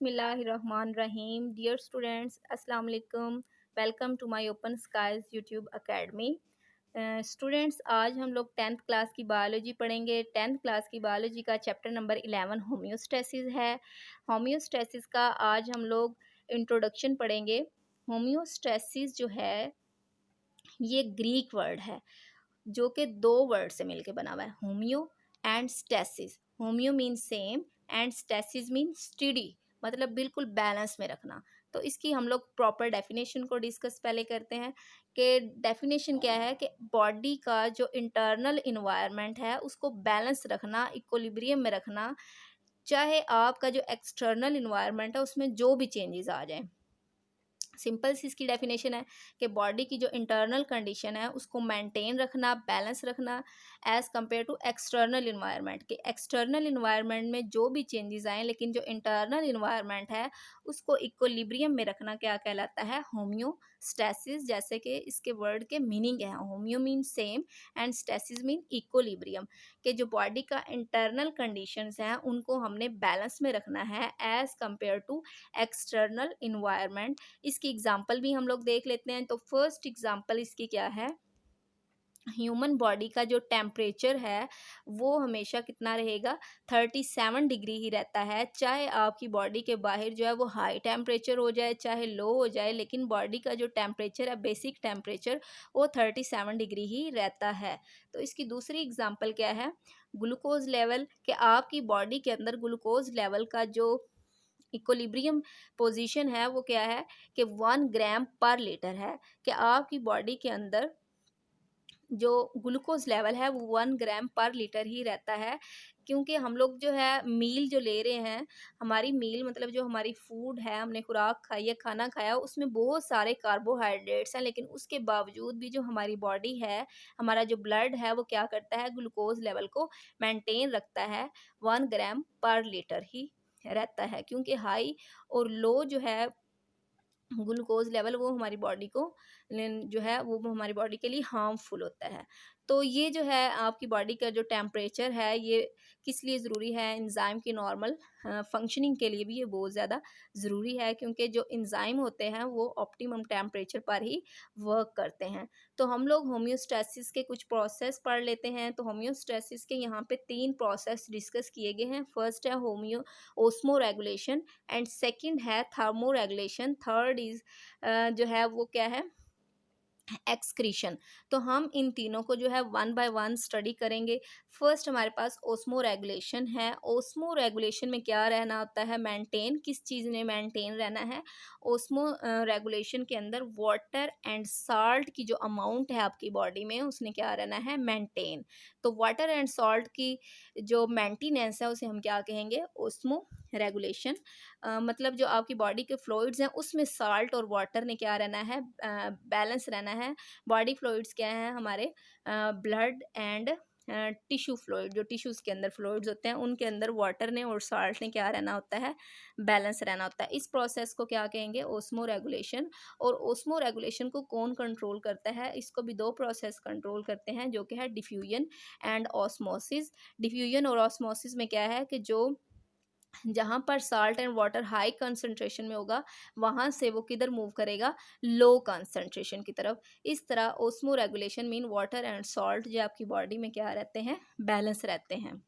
बिस्मिल्लाहिर्रहमानिर्रहीम। Dear students, अस्सलाम वालेकुम। Welcome to my open skies YouTube academy. Students, आज हम लोग टेंथ क्लास की बायोलॉजी पढ़ेंगे। टेंथ क्लास की बायोलॉजी का चैप्टर नंबर 11 होम्योस्टेसिस है। होम्योस्टेसिस का आज हम लोग इंट्रोडक्शन पढ़ेंगे। होम्योस्टेसिस जो है ये ग्रीक वर्ड है जो कि दो वर्ड से मिलके बना हुआ है, homeo and stasis. Homeo mean same and stasis mean study, मतलब बिल्कुल बैलेंस में रखना। तो इसकी हम लोग प्रॉपर डेफिनेशन को डिस्कस पहले करते हैं कि डेफिनेशन क्या है कि बॉडी का जो इंटरनल इन्वायरमेंट है उसको बैलेंस रखना, इक्विलिब्रियम में रखना, चाहे आपका जो एक्सटर्नल इन्वायरमेंट है उसमें जो भी चेंजेस आ जाए। सिंपल सी इसकी डेफिनेशन है कि बॉडी की जो इंटरनल कंडीशन है उसको मेंटेन रखना, बैलेंस रखना as compare to external environment. कि एक्सटर्नल इन्वायरमेंट में जो भी चेंजेस आए लेकिन जो इंटरनल इन्वायरमेंट है उसको इक्विलिब्रियम में रखना क्या कहलाता है, होम्योस्टेसिस। जैसे कि इसके वर्ड के मीनिंग है, homeo mean same and stasis mean equilibrium. कि जो बॉडी का इंटरनल कंडीशंस हैं उनको हमने बैलेंस में रखना है as compare to external environment. इसकी एग्जाम्पल भी हम लोग देख लेते हैं। तो फर्स्ट एग्जाम्पल इसकी क्या है, ह्यूमन बॉडी का जो टेम्परेचर है वो हमेशा कितना रहेगा, 37 डिग्री ही रहता है। चाहे आपकी बॉडी के बाहर जो है वो हाई टेम्परेचर हो जाए चाहे लो हो जाए, लेकिन बॉडी का जो टेम्परेचर है, बेसिक टेम्परेचर, वो 37 डिग्री ही रहता है। तो इसकी दूसरी एग्जाम्पल क्या है, ग्लूकोज लेवल। कि आपकी बॉडी के अंदर ग्लूकोज लेवल का जो इक्विलिब्रियम पोजीशन है वो क्या है कि 1 ग्राम पर लीटर है। कि आपकी बॉडी के अंदर जो ग्लूकोज लेवल है वो 1 ग्राम पर लीटर ही रहता है। क्योंकि हम लोग जो है मील जो ले रहे हैं, हमारी मील मतलब जो हमारी फूड है, हमने खुराक खाई है, खाना खाया, उसमें बहुत सारे कार्बोहाइड्रेट्स हैं, लेकिन उसके बावजूद भी जो हमारी बॉडी है, हमारा जो ब्लड है वो क्या करता है, ग्लूकोज लेवल को मेंटेन रखता है, 1 ग्राम पर लीटर ही रहता है। क्योंकि हाई और लो जो है ग्लूकोज लेवल वो हमारी बॉडी को जो है वो हमारी बॉडी के लिए हार्मफुल होता है। तो ये जो है आपकी बॉडी का जो टेम्परेचर है ये किस लिए ज़रूरी है, एंजाइम की नॉर्मल फंक्शनिंग के लिए भी ये बहुत ज़्यादा ज़रूरी है। क्योंकि जो एंजाइम होते हैं वो ऑप्टिमम टेम्परेचर पर ही वर्क करते हैं। तो हम लोग होम्योस्टेसिस के कुछ प्रोसेस पढ़ लेते हैं। तो होम्योस्टेसिस के यहाँ पे 3 प्रोसेस डिस्कस किए गए हैं। फर्स्ट है homeo osmo regulation and second है थर्मो रेगुलेशन, थर्ड इज जो है वो क्या है, एक्सक्रीशन। तो हम इन तीनों को जो है वन बाय वन स्टडी करेंगे। फर्स्ट हमारे पास ओस्मो रेगुलेशन है। ओस्मो रेगुलेशन में क्या रहना होता है, मेंटेन, किस चीज़ ने मेंटेन रहना है, ओस्मो रेगुलेशन के अंदर वाटर एंड साल्ट की जो अमाउंट है आपकी बॉडी में उसने क्या रहना है, मेंटेन। तो वाटर एंड सॉल्ट की जो मेंटेनेंस है उसे हम क्या कहेंगे, ओस्मो रेगुलेशन। मतलब जो आपकी बॉडी के फ्लूइड्स हैं उसमें साल्ट और वाटर ने क्या रहना है, बैलेंस रहना है। बॉडी फ्लूइड्स क्या हैं हमारे, ब्लड एंड टिश्यू फ्लूइड, जो टिश्यूज़ के अंदर फ्लूइड्स होते हैं उनके अंदर वाटर ने और साल्ट ने क्या रहना होता है, बैलेंस रहना होता है। इस प्रोसेस को क्या कहेंगे, ओस्मो रेगुलेशन। और ओस्मो रेगुलेशन को कौन कंट्रोल करता है, इसको भी दो प्रोसेस कंट्रोल करते हैं जो कि है डिफ्यूजन एंड ऑस्मोसिस। डिफ्यूजन और ऑस्मोसिस में क्या है कि जो जहाँ पर salt and water high concentration में होगा वहाँ से वो किधर मूव करेगा, लो कंसंट्रेशन की तरफ। इस तरह osmo regulation mean water and salt जो आपकी बॉडी में क्या रहते हैं, बैलेंस रहते हैं।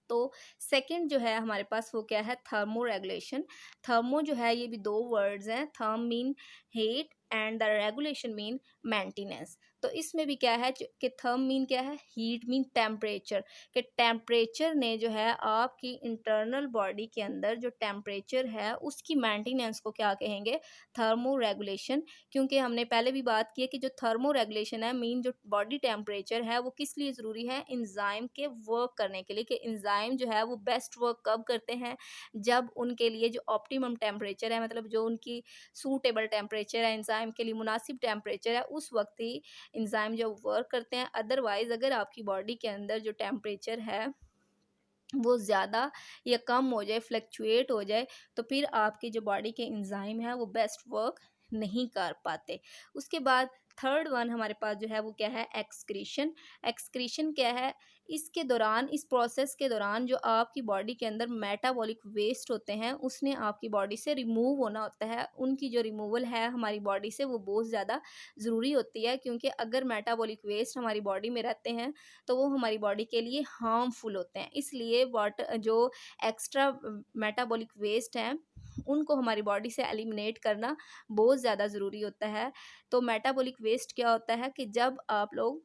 तो सेकंड जो है हमारे पास वो क्या है, थर्मो रेगुलेशन। थर्मो जो है ये भी दो वर्ड्स हैं, therm mean heat and the regulation mean maintenance. तो इसमें भी क्या है कि थर्म मीन क्या है, हीट मीन टेम्परेचर। कि टेम्परेचर ने जो है आपकी इंटरनल बॉडी के अंदर जो टेम्परेचर है उसकी मेंटेनेंस को क्या कहेंगे, थर्मो रेगुलेशन। क्योंकि हमने पहले भी बात की है कि जो थर्मो रेगुलेशन है मीन जो बॉडी टेम्परेचर है वो किस लिए ज़रूरी है, इंजाइम के वर्क करने के लिए। कि इंजाइम जो है वो बेस्ट वर्क कब करते हैं, जब उनके लिए जो ऑप्टिमम टेम्परेचर है, मतलब जो उनकी सूटेबल टेम्परेचर है, इंजाइम के लिए मुनासिब टेम्परेचर है, उस वक्त ही इंजाइम जो वर्क करते हैं। अदरवाइज अगर आपकी बॉडी के अंदर जो टेम्परेचर है वो ज़्यादा या कम हो जाए, फ्लक्चुएट हो जाए, तो फिर आपकी जो बॉडी के एंजाइम है वो बेस्ट वर्क नहीं कर पाते। उसके बाद थर्ड वन हमारे पास जो है वो क्या है, एक्सक्रीशन। एक्सक्रीशन क्या है, इसके दौरान, इस प्रोसेस के दौरान जो आपकी बॉडी के अंदर मेटाबॉलिक वेस्ट होते हैं उसने आपकी बॉडी से रिमूव होना होता है। उनकी जो रिमूवल है हमारी बॉडी से वो बहुत ज़्यादा ज़रूरी होती है, क्योंकि अगर मेटाबॉलिक वेस्ट हमारी बॉडी में रहते हैं तो वो हमारी बॉडी के लिए हार्मफुल होते हैं। इसलिए वाटर जो एक्स्ट्रा मेटाबॉलिक वेस्ट हैं उनको हमारी बॉडी से एलिमिनेट करना बहुत ज़्यादा ज़रूरी होता है। तो मेटाबॉलिक वेस्ट क्या होता है कि जब आप लोग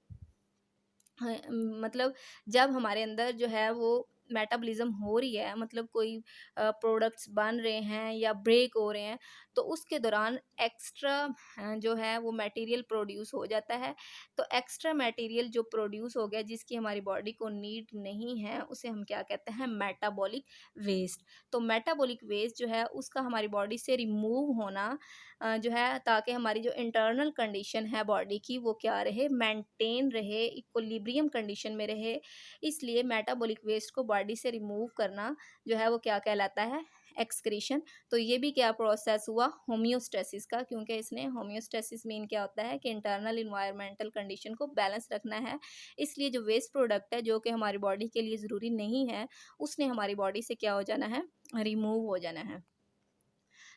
मतलब जब हमारे अंदर जो है वो मेटाबॉलिज्म हो रही है, मतलब कोई प्रोडक्ट्स बन रहे हैं या ब्रेक हो रहे हैं, तो उसके दौरान एक्स्ट्रा जो है वो मटेरियल प्रोड्यूस हो जाता है। तो एक्स्ट्रा मटेरियल जो प्रोड्यूस हो गया जिसकी हमारी बॉडी को नीड नहीं है उसे हम क्या कहते हैं, मेटाबॉलिक वेस्ट। तो मेटाबॉलिक वेस्ट जो है उसका हमारी बॉडी से रिमूव होना जो है, ताकि हमारी जो इंटरनल कंडीशन है बॉडी की वो क्या रहे, मेंटेन रहे, इक्विलिब्रियम कंडीशन में रहे। इसलिए मेटाबॉलिक वेस्ट को बॉडी से रिमूव करना जो है वो क्या कहलाता है, एक्सक्रीशन। तो ये भी क्या प्रोसेस हुआ, होम्योस्टेसिस का, क्योंकि इसने होम्योस्टेसिस मीन क्या होता है कि इंटरनल इन्वायरमेंटल कंडीशन को बैलेंस रखना है। इसलिए जो वेस्ट प्रोडक्ट है जो कि हमारी बॉडी के लिए ज़रूरी नहीं है उसने हमारी बॉडी से क्या हो जाना है, रिमूव हो जाना है।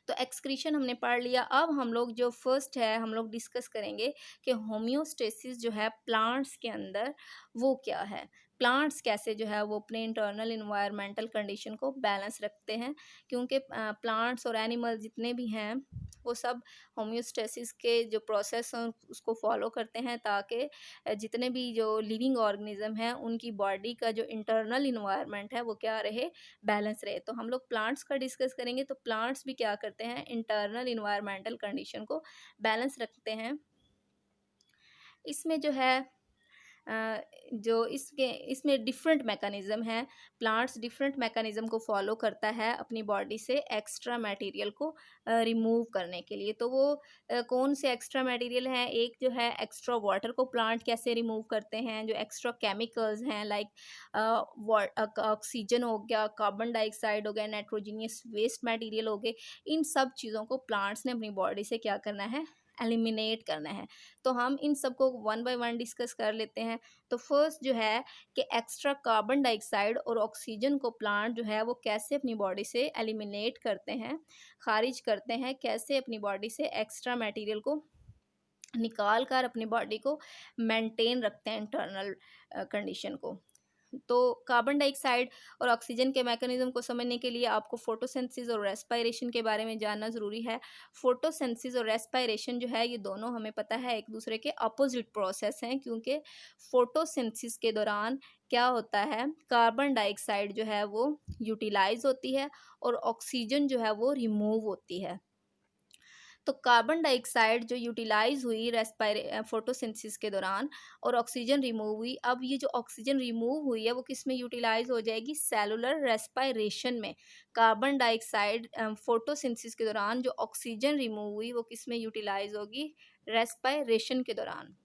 तो एक्सक्रीशन हमने पढ़ लिया। अब हम लोग जो फर्स्ट है हम लोग डिस्कस करेंगे कि होम्योस्टेसिस जो है प्लांट्स के अंदर वो क्या है, प्लांट्स कैसे जो है वो अपने इंटरनल इन्वायरमेंटल कंडीशन को बैलेंस रखते हैं। क्योंकि प्लांट्स और एनिमल जितने भी हैं वो सब होम्योस्टेसिस के जो प्रोसेस हैं उसको फॉलो करते हैं, ताकि जितने भी जो लिविंग ऑर्गेनिज्म हैं उनकी बॉडी का जो इंटरनल इन्वायरमेंट है वो क्या रहे, बैलेंस रहे। तो हम लोग प्लांट्स का डिस्कस करेंगे। तो प्लांट्स भी क्या करते हैं, इंटरनल इन्वायरमेंटल कंडीशन को बैलेंस रखते हैं। इसमें जो है जो इसमें डिफरेंट मैकेनिज़्म है। प्लांट्स डिफरेंट मैकेनिज़्म को फॉलो करता है अपनी बॉडी से एक्स्ट्रा मटेरियल को रिमूव करने के लिए। तो वो कौन से एक्स्ट्रा मटेरियल हैं, एक जो है एक्स्ट्रा वाटर को प्लांट कैसे रिमूव करते हैं, जो एक्स्ट्रा केमिकल्स हैं लाइक ऑक्सीजन हो गया, कार्बन डाइऑक्साइड हो गया, नाइट्रोजनियस वेस्ट मटेरियल हो गए, इन सब चीज़ों को प्लांट्स ने अपनी बॉडी से क्या करना है, एलिमिनेट करना है। तो हम इन सबको वन बाय वन डिस्कस कर लेते हैं। तो फर्स्ट जो है कि एक्स्ट्रा कार्बन डाइऑक्साइड और ऑक्सीजन को प्लांट जो है वो कैसे अपनी बॉडी से एलिमिनेट करते हैं, खारिज करते हैं, कैसे अपनी बॉडी से एक्स्ट्रा मटेरियल को निकाल कर अपनी बॉडी को मेंटेन रखते हैं, इंटरनल कंडीशन को। तो कार्बन डाइऑक्साइड और ऑक्सीजन के मैकेनिज्म को समझने के लिए आपको फोटोसिंथेसिस और रेस्पिरेशन के बारे में जानना ज़रूरी है। फोटोसिंथेसिस और रेस्पिरेशन जो है ये दोनों हमें पता है एक दूसरे के अपोजिट प्रोसेस हैं, क्योंकि फोटोसिंथेसिस के दौरान क्या होता है, कार्बन डाइऑक्साइड जो है वो यूटिलाइज होती है और ऑक्सीजन जो है वो रिमूव होती है। तो कार्बन डाइऑक्साइड जो यूटिलाइज हुई फोटोसिंथेसिस के दौरान और ऑक्सीजन रिमूव हुई, अब ये जो ऑक्सीजन रिमूव हुई है वो किस में यूटिलाइज हो जाएगी, सेलुलर रेस्पिरेशन में। कार्बन डाइऑक्साइड फोटोसिंथेसिस के दौरान जो ऑक्सीजन रिमूव हुई वो किस में यूटिलाइज होगी, रेस्पिरेशन के दौरान।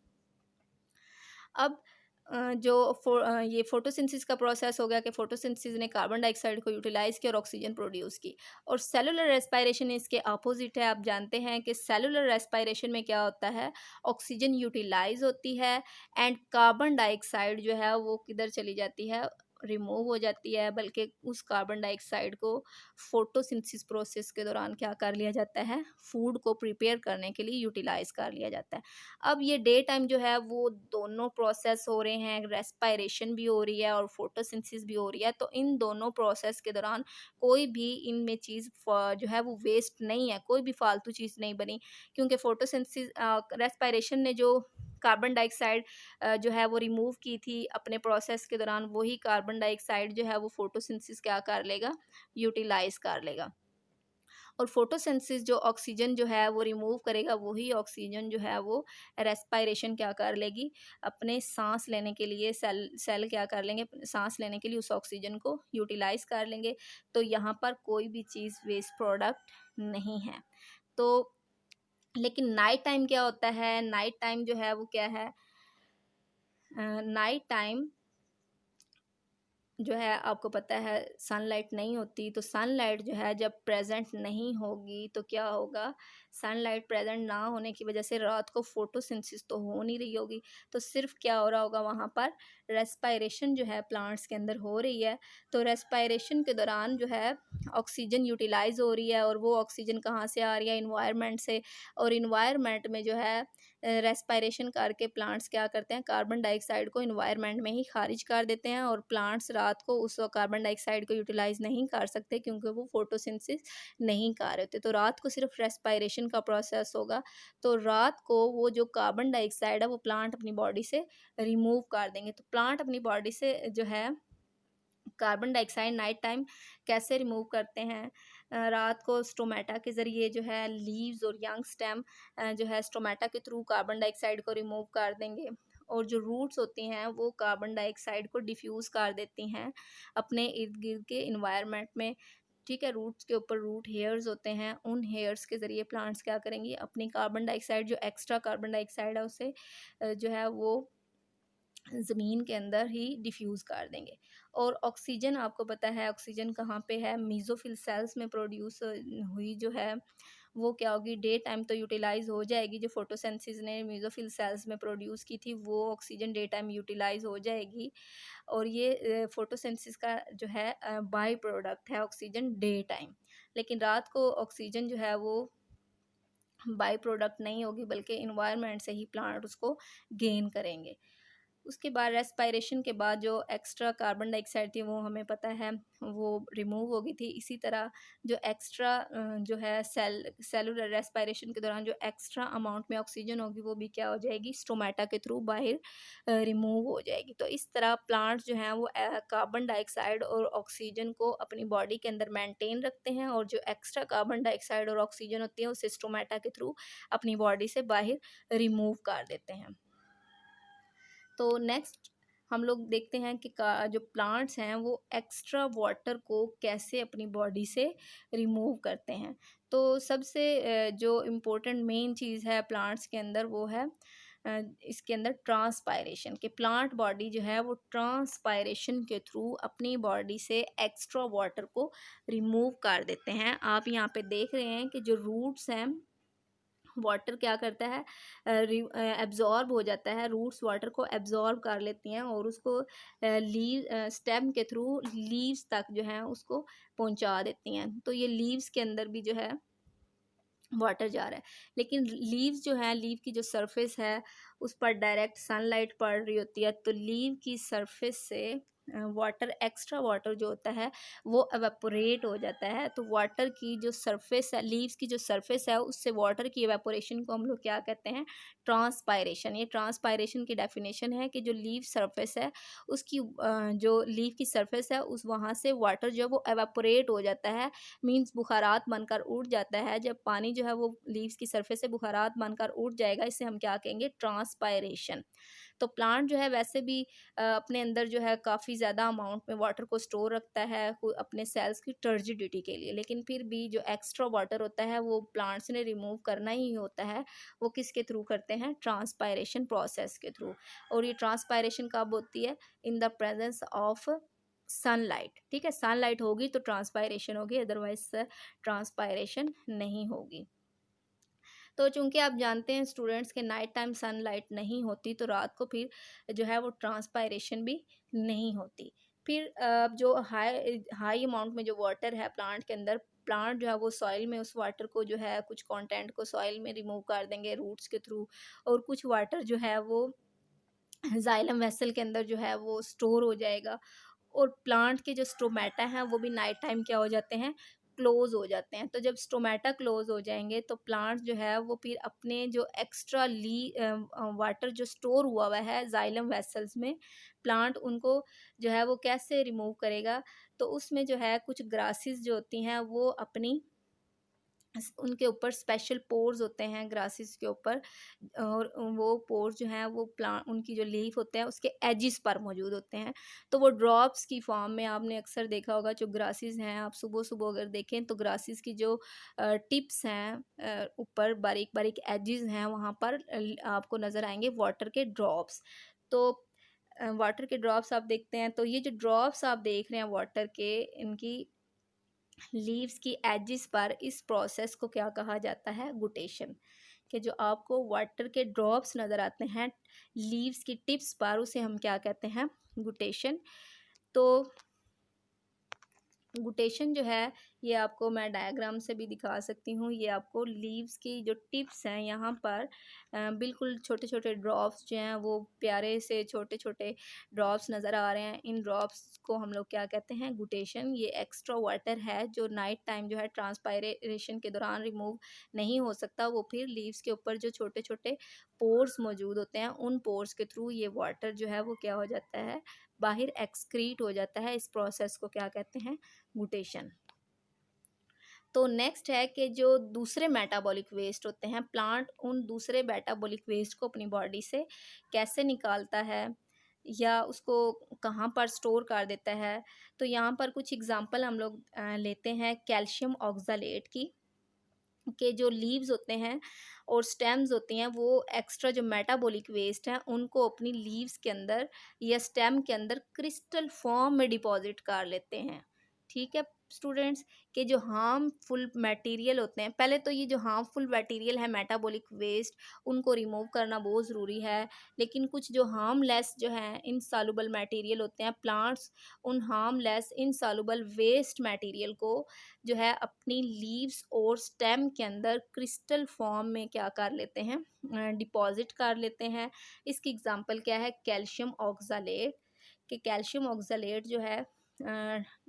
अब ये फोटोसिंथेसिस का प्रोसेस हो गया कि फोटोसिंथेसिस ने कार्बन डाइऑक्साइड को यूटिलाइज किया और ऑक्सीजन प्रोड्यूस की। और सेलुलर रेस्पिरेशन इसके अपोजिट है। आप जानते हैं कि सेलुलर रेस्पिरेशन में क्या होता है, ऑक्सीजन यूटिलाइज होती है एंड कार्बन डाइऑक्साइड जो है वो किधर चली जाती है, रिमूव हो जाती है। बल्कि उस कार्बन डाइऑक्साइड को फोटोसिंथेसिस प्रोसेस के दौरान क्या कर लिया जाता है, फूड को प्रिपेयर करने के लिए यूटिलाइज कर लिया जाता है। अब ये डे टाइम जो है वो दोनों प्रोसेस हो रहे हैं, रेस्पिरेशन भी हो रही है और फोटोसिंथेसिस भी हो रही है। तो इन दोनों प्रोसेस के दौरान कोई भी इनमें चीज़ जो है वो वेस्ट नहीं है, कोई भी फालतू चीज़ नहीं बनी, क्योंकि फोटोसिंथेसिस रेस्पिरेशन ने जो कार्बन डाइऑक्साइड जो है वो रिमूव की थी अपने प्रोसेस के दौरान, वही कार्बन डाइऑक्साइड जो है वो फोटोसिंथेसिस क्या कर लेगा, यूटिलाइज कर लेगा। और फोटोसिंथेसिस जो ऑक्सीजन जो है वो रिमूव करेगा, वही ऑक्सीजन जो है वो रेस्पिरेशन क्या कर लेगी, अपने सांस लेने के लिए सेल सेल क्या कर लेंगे, सांस लेने के लिए उस ऑक्सीजन को यूटिलाइज कर लेंगे। तो यहाँ पर कोई भी चीज़ वेस्ट प्रोडक्ट नहीं है। तो लेकिन नाइट टाइम क्या होता है, नाइट टाइम जो है वो क्या है, नाइट टाइम जो है आपको पता है सनलाइट नहीं होती, तो सनलाइट जो है जब प्रेजेंट नहीं होगी तो क्या होगा, सनलाइट प्रेजेंट ना होने की वजह से रात को फोटोसिंथेसिस तो हो नहीं रही होगी, तो सिर्फ क्या हो रहा होगा वहाँ पर, रेस्पायरेशन जो है प्लांट्स के अंदर हो रही है। तो रेस्पायरेशन के दौरान जो है ऑक्सीजन यूटिलाइज हो रही है, और वो ऑक्सीजन कहाँ से आ रही है, इन्वायरमेंट से। और इन्वायरमेंट में जो है रेस्पायरेशन करके प्लांट्स क्या करते हैं, कार्बन डाइऑक्साइड को इन्वायरमेंट में ही खारिज कर देते हैं, और प्लांट्स रात को उस कार्बन डाइऑक्साइड को यूटिलाइज नहीं कर सकते क्योंकि वो फोटोसिंथेसिस नहीं कर रहे होते। तो रात को सिर्फ रेस्पायरेशन का प्रोसेस होगा, तो रात को वो जो कार्बन डाइऑक्साइड है वो प्लांट अपनी बॉडी से रिमूव कर देंगे। तो प्लांट अपनी बॉडी से जो है कार्बन डाइऑक्साइड नाइट टाइम कैसे रिमूव करते हैं, रात को स्टोमेटा के ज़रिए जो है लीव्स और यंग स्टेम जो है स्टोमेटा के थ्रू कार्बन डाइऑक्साइड को रिमूव कर देंगे, और जो रूट्स होती हैं वो कार्बन डाइऑक्साइड को डिफ्यूज़ कर देती हैं अपने इर्द गिर्द के इन्वायरमेंट में। ठीक है, रूट्स के ऊपर रूट हेयर्स होते हैं, उन हेयर्स के ज़रिए प्लांट्स क्या करेंगी, अपनी कार्बन डाइऑक्साइड जो एक्स्ट्रा कार्बन डाइऑक्साइड है उसे जो है वो ज़मीन के अंदर ही डिफ्यूज़ कर देंगे। और ऑक्सीजन आपको पता है ऑक्सीजन कहाँ पे है, मेसोफिल सेल्स में प्रोड्यूस हुई जो है वो क्या होगी, डे टाइम तो यूटिलाइज हो जाएगी, जो फोटोसिंथेसिस ने मेसोफिल सेल्स में प्रोड्यूस की थी वो ऑक्सीजन डे टाइम यूटिलाइज हो जाएगी। और ये फोटोसिंथेसिस का जो है बाई प्रोडक्ट है ऑक्सीजन डे टाइम। लेकिन रात को ऑक्सीजन जो है वो बाई प्रोडक्ट नहीं होगी, बल्कि इन्वायरमेंट से ही प्लांट उसको गेन करेंगे। उसके बाद रेस्पायरेशन के बाद जो एक्स्ट्रा कार्बन डाइऑक्साइड थी वो हमें पता है वो रिमूव हो गई थी। इसी तरह जो एक्स्ट्रा जो है सेलुलर रेस्पायरेशन के दौरान जो एक्स्ट्रा अमाउंट में ऑक्सीजन होगी वो भी क्या हो जाएगी, स्टोमेटा के थ्रू बाहर रिमूव हो जाएगी। तो इस तरह प्लांट्स जो हैं वो कार्बन डाइऑक्साइड और ऑक्सीजन को अपनी बॉडी के अंदर मेंटेन रखते हैं, और जो एक्स्ट्रा कार्बन डाइऑक्साइड और ऑक्सीजन होती है उसे स्टोमेटा के थ्रू अपनी बॉडी से बाहर रिमूव कर देते हैं। तो नेक्स्ट हम लोग देखते हैं कि जो प्लांट्स हैं वो एक्स्ट्रा वाटर को कैसे अपनी बॉडी से रिमूव करते हैं। तो सबसे जो इम्पोर्टेंट मेन चीज़ है प्लांट्स के अंदर वो है इसके अंदर ट्रांसपायरेशन, कि प्लांट बॉडी जो है वो ट्रांसपायरेशन के थ्रू अपनी बॉडी से एक्स्ट्रा वाटर को रिमूव कर देते हैं। आप यहाँ पे देख रहे हैं कि जो रूट्स हैं वाटर क्या करता है, एब्जॉर्ब हो जाता है, रूट्स वाटर को एब्जॉर्ब कर लेती हैं और उसको लीव स्टेम के थ्रू लीव्स तक जो है उसको पहुंचा देती हैं। तो ये लीव्स के अंदर भी जो है वाटर जा रहा है, लेकिन लीव्स जो है, लीव की जो सरफेस है उस पर डायरेक्ट सनलाइट पड़ रही होती है, तो लीव की सरफेस से वाटर एक्स्ट्रा वाटर जो होता है वो एवेपोरेट हो जाता है। तो वाटर की जो सरफेस है, लीव्स की जो सरफेस है उससे वाटर की एवेपोरेशन को हम लोग क्या कहते हैं, ट्रांसपायरेशन। ये ट्रांसपायरेशन की डेफिनेशन है कि जो लीव सरफेस है उसकी जो लीव की सरफेस है उस वहाँ से वाटर जो है वो एवेपोरेट हो जाता है, मीन्स बुखारात बनकर उड़ जाता है। जब पानी जो है वो लीव्स की सरफेस से बुखारात बनकर उड़ जाएगा, इसे हम क्या कहेंगे, ट्रांसपायरेशन। तो प्लांट जो है वैसे भी अपने अंदर जो है काफ़ी ज़्यादा अमाउंट में वाटर को स्टोर रखता है अपने सेल्स की टर्जिडिटी के लिए, लेकिन फिर भी जो एक्स्ट्रा वाटर होता है वो प्लांट्स ने रिमूव करना ही होता है। वो किसके थ्रू करते हैं, ट्रांसपायरेशन प्रोसेस के थ्रू। और ये ट्रांसपायरेशन कब होती है, in the presence of sunlight. ठीक है, सनलाइट होगी तो ट्रांसपायरेशन होगी, अदरवाइज ट्रांसपायरेशन नहीं होगी। तो चूंकि आप जानते हैं स्टूडेंट्स के नाइट टाइम सनलाइट नहीं होती, तो रात को फिर जो है वो ट्रांसपायरेशन भी नहीं होती। फिर जो हाई हाई अमाउंट में जो वाटर है प्लांट के अंदर, प्लांट जो है वो सॉइल में उस वाटर को जो है कुछ कंटेंट को सॉइल में रिमूव कर देंगे रूट्स के थ्रू, और कुछ वाटर जो है वो जाइलम वेसल के अंदर जो है वो स्टोर हो जाएगा। और प्लांट के जो स्टोमेटा हैं वो भी नाइट टाइम क्या हो जाते हैं, क्लोज हो जाते हैं। तो जब स्टोमेटा क्लोज हो जाएंगे तो प्लांट जो है वो फिर अपने जो एक्स्ट्रा वाटर जो स्टोर हुआ हुआ है जाइलम वेसल्स में, प्लांट उनको जो है वो कैसे रिमूव करेगा, तो उसमें जो है कुछ ग्रासेस जो होती हैं वो अपनी उनके ऊपर स्पेशल पोर्स होते हैं ग्रासेस के ऊपर, और वो पोर्स जो हैं वो प्लांट उनकी जो लीफ होते हैं उसके एजिस पर मौजूद होते हैं। तो वो ड्रॉप्स की फॉर्म में आपने अक्सर देखा होगा, जो ग्रासेस हैं आप सुबह सुबह अगर देखें तो ग्रासेस की जो टिप्स हैं ऊपर बारीक बारीक एजिस हैं वहाँ पर आपको नज़र आएंगे वाटर के ड्रॉप्स। तो वाटर के ड्रॉप्स आप देखते हैं, तो ये जो ड्रॉप्स आप देख रहे हैं वाटर के, इनकी लीव्स की एजिस पर इस प्रोसेस को क्या कहा जाता है? गुटेशन। कि जो आपको वाटर के ड्रॉप्स नज़र आते हैं लीव्स की टिप्स पर, उसे हम क्या कहते हैं? गुटेशन। तो गुटेशन जो है, ये आपको मैं डायग्राम से भी दिखा सकती हूँ। ये आपको लीव्स की जो टिप्स हैं यहाँ पर बिल्कुल छोटे छोटे ड्रॉप्स जो हैं वो प्यारे से छोटे छोटे ड्रॉप्स नज़र आ रहे हैं। इन ड्रॉप्स को हम लोग क्या कहते हैं? गुटेशन। ये एक्स्ट्रा वाटर है जो नाइट टाइम जो है ट्रांसपायरेशन के दौरान रिमूव नहीं हो सकता, वो फिर लीव्स के ऊपर जो छोटे छोटे पोर्स मौजूद होते हैं उन पोर्स के थ्रू ये वाटर जो है वो क्या हो जाता है? बाहर एक्सक्रीट हो जाता है। इस प्रोसेस को क्या कहते हैं? गुटेशन। तो नेक्स्ट है कि जो दूसरे मेटाबॉलिक वेस्ट होते हैं, प्लांट उन दूसरे मेटाबॉलिक वेस्ट को अपनी बॉडी से कैसे निकालता है या उसको कहाँ पर स्टोर कर देता है। तो यहाँ पर कुछ एग्जांपल हम लोग लेते हैं कैल्शियम ऑक्सालेट की। के जो लीव्स होते हैं और स्टेम्स होती हैं वो एक्स्ट्रा जो मेटाबॉलिक वेस्ट हैं उनको अपनी लीव्स के अंदर या स्टेम के अंदर क्रिस्टल फॉर्म में डिपॉजिट कर लेते हैं। ठीक है स्टूडेंट्स, के जो हार्मफुल मटेरियल होते हैं, पहले तो ये जो हार्मफुल मटेरियल है मेटाबॉलिक वेस्ट उनको रिमूव करना बहुत ज़रूरी है। लेकिन कुछ जो हार्मलेस जो है इनसॉल्युबल मटेरियल होते हैं, प्लांट्स उन हार्मलेस इनसॉल्युबल वेस्ट मटेरियल को जो है अपनी लीव्स और स्टेम के अंदर क्रिस्टल फॉर्म में क्या कर लेते हैं? डिपॉजिट कर लेते हैं। इसकी एग्जांपल क्या है? Calcium oxalate. कि कैल्शियम ऑक्सालेट जो है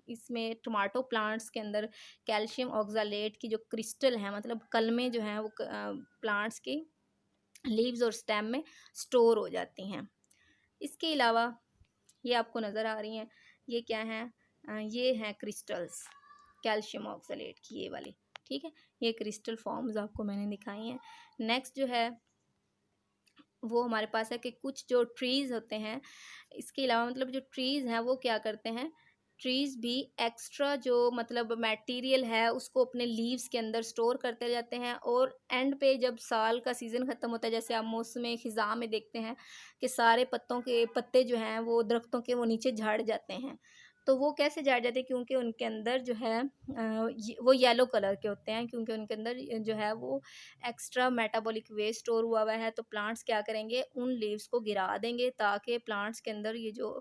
इसमें टमाटो प्लांट्स के अंदर कैल्शियम ऑक्सालेट की जो क्रिस्टल है, मतलब कलमें जो हैं वो प्लांट्स की लीव्स और स्टेम में स्टोर हो जाती हैं। इसके अलावा ये आपको नज़र आ रही हैं, ये क्या हैं? ये हैं क्रिस्टल्स कैल्शियम ऑक्सालेट की, ये वाली। ठीक है, ये क्रिस्टल फॉर्म्स आपको मैंने दिखाई हैं। नेक्स्ट जो है वो हमारे पास है कि कुछ जो ट्रीज़ होते हैं, इसके अलावा मतलब जो ट्रीज़ हैं वो क्या करते हैं? ट्रीज़ भी एक्स्ट्रा जो मतलब मटेरियल है उसको अपने लीव्स के अंदर स्टोर करते जाते हैं, और एंड पे जब साल का सीज़न ख़त्म होता है, जैसे आप मौसम ख़िज़ां में देखते हैं कि सारे पत्तों के पत्ते जो हैं वो दरख्तों के वो नीचे झड़ जाते हैं। तो वो कैसे झड़ जाते हैं? क्योंकि उनके अंदर जो है वो येलो कलर के होते हैं, क्योंकि उनके अंदर जो है वो एक्स्ट्रा मेटाबॉलिक वेस्ट स्टोर हुआ हुआ है। तो प्लांट्स क्या करेंगे? उन लीव्स को गिरा देंगे ताकि प्लांट्स के अंदर ये जो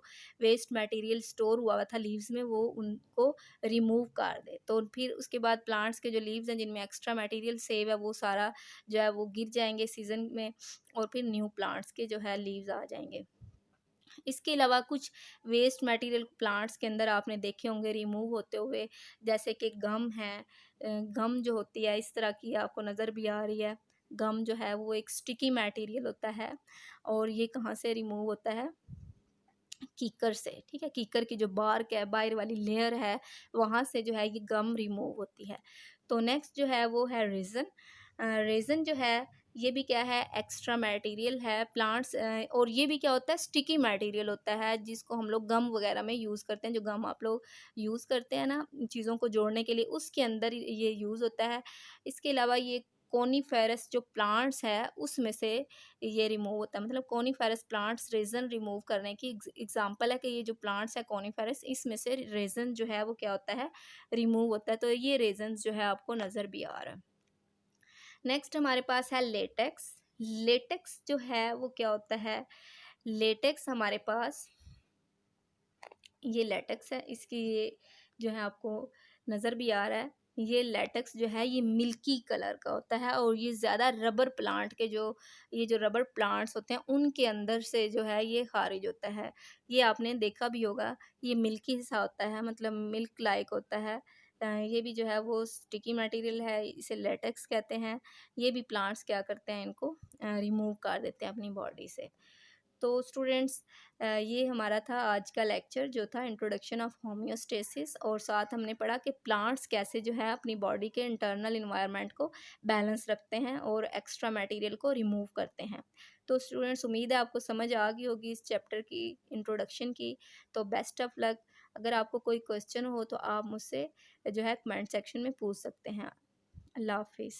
वेस्ट मटेरियल स्टोर हुआ हुआ था लीव्स में वो उनको रिमूव कर दे। तो फिर उसके बाद प्लांट्स के जो लीव्स हैं जिनमें एक्स्ट्रा मटेरियल सेव है वो सारा जो है वो गिर जाएंगे सीज़न में, और फिर न्यू प्लांट्स के जो है लीव्स आ जाएंगे। इसके अलावा कुछ वेस्ट मटेरियल प्लांट्स के अंदर आपने देखे होंगे रिमूव होते हुए, जैसे कि गम है। गम जो होती है इस तरह की आपको नज़र भी आ रही है। गम जो है वो एक स्टिकी मटेरियल होता है, और ये कहाँ से रिमूव होता है? कीकर से। ठीक है, कीकर की जो बार्क है, बाहर वाली लेयर है, वहाँ से जो है ये गम रिमूव होती है। तो नेक्स्ट जो है वो है रेज़न। रेज़न जो है ये भी क्या है? एक्स्ट्रा मटेरियल है प्लांट्स, और ये भी क्या होता है? स्टिकी मटेरियल होता है जिसको हम लोग गम वगैरह में यूज़ करते हैं। जो गम आप लोग यूज़ करते हैं ना चीज़ों को जोड़ने के लिए, उसके अंदर ये यूज़ होता है। इसके अलावा ये कोनीफेरस जो प्लांट्स है उसमें से ये रिमूव होता है, मतलब कोनीफेरस प्लांट्स रेज़न रिमूव करने की एग्जांपल है कि ये जो प्लांट्स है कोनीफेरस, इसमें से रेज़न जो है वो क्या होता है? रिमूव होता है। तो ये रेज़न्स जो है आपको नज़र भी आ रहा है। नेक्स्ट हमारे पास है लेटेक्स। लेटेक्स जो है वो क्या होता है? लेटेक्स हमारे पास ये लेटेक्स है, इसकी ये जो है आपको नज़र भी आ रहा है। ये लेटेक्स जो है ये मिल्की कलर का होता है, और ये ज़्यादा रबर प्लांट के जो ये जो रबर प्लांट्स होते हैं उनके अंदर से जो है ये खारिज होता है। ये आपने देखा भी होगा, ये मिल्की सा होता है, मतलब मिल्क लाइक होता है। ये भी जो है वो स्टिकी मटेरियल है, इसे लेटेक्स कहते हैं। ये भी प्लांट्स क्या करते हैं? इनको रिमूव कर देते हैं अपनी बॉडी से। तो स्टूडेंट्स ये हमारा था आज का लेक्चर जो था इंट्रोडक्शन ऑफ होम्योस्टेसिस, और साथ हमने पढ़ा कि प्लांट्स कैसे जो है अपनी बॉडी के इंटरनल इन्वायरमेंट को बैलेंस रखते हैं और एक्स्ट्रा मटेरियल को रिमूव करते हैं। तो स्टूडेंट्स उम्मीद है आपको समझ आ गई होगी इस चैप्टर की इंट्रोडक्शन की। तो बेस्ट ऑफ लक। अगर आपको कोई क्वेश्चन हो तो आप मुझसे जो है कमेंट सेक्शन में पूछ सकते हैं। अल्लाह हाफिज़।